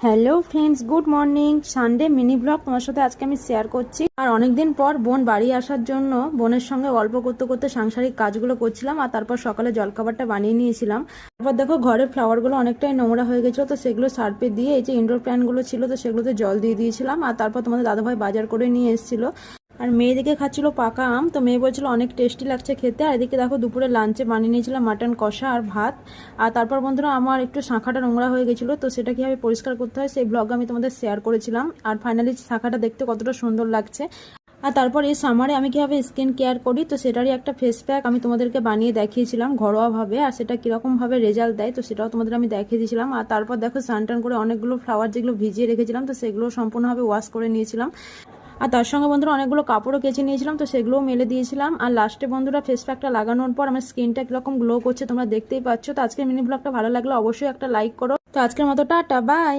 Hello friends, good morning. Sunday mini blog তোমার সাথে আজকে আমি শেয়ার করছি। আর অনেকদিন পর বোন বাড়ি আসার জন্য বোনের সঙ্গে গল্প করতে করতে সাংসারিক কাজগুলো করছিলাম, আর তারপর সকালে জলখাবারটা বানিয়ে নিয়েছিলাম। তারপর দেখো ঘরের ফ্লাওয়ারগুলো অনেকটাই নোংরা হয়ে গেছিলো, তো সেগুলো সার্ফে দিয়ে এই যে ইনডোর প্ল্যান্টগুলো ছিল তো সেগুলোতে জল দিয়ে দিয়েছিলাম। আর তারপর তোমাদের দাদাভাই বাজার করে নিয়ে এসেছিলো। আর মেয়ে দিকে খাচ্ছিল পাকা আম, তো মেয়ে বলছিল অনেক টেস্টি লাগছে খেতে। আর এদিকে দেখো দুপুরে লাঞ্চে বানিয়ে নিয়েছিলাম মাটন কষা আর ভাত। আর তারপর বন্ধুরা আমার একটু শাঁখাটা নোংরা হয়ে গেছিলো, তো সেটা কীভাবে পরিষ্কার করতে হয় সেই ব্লগ আমি তোমাদের শেয়ার করেছিলাম। আর ফাইনালি শাঁখাটা দেখতে কতটা সুন্দর লাগছে। আর তারপর এই সামারে আমি কীভাবে স্কিন কেয়ার করি তো সেটারই একটা ফেস প্যাক আমি তোমাদেরকে বানিয়ে দেখিয়েছিলাম ঘরোয়াভাবে, আর সেটা কীরকমভাবে রেজাল্ট দেয় তো সেটাও তোমাদের আমি দেখিয়ে দিয়েছিলাম। আর তারপর দেখো স্নান টান করে অনেকগুলো ফ্লাওয়ার যেগুলো ভিজিয়ে রেখেছিলাম তো সেগুলো সম্পূর্ণভাবে ওয়াশ করে নিয়েছিলাম। আর তার সঙ্গে বন্ধুরা অনেকগুলো কাপড়ও কেচে নিয়েছিলাম, তো সেগুলোও মেলে দিয়েছিলাম। আর লাস্টে বন্ধুরা ফেস প্যাকটা লাগানোর পর আমার স্কিনটা কীরকম গ্লো করছে তোমরা দেখতেই পাচ্ছ। তো আজকের মিনি ব্লগটা ভালো লাগলে অবশ্যই একটা লাইক করো। তো আজকের মতো টাটা, বাই।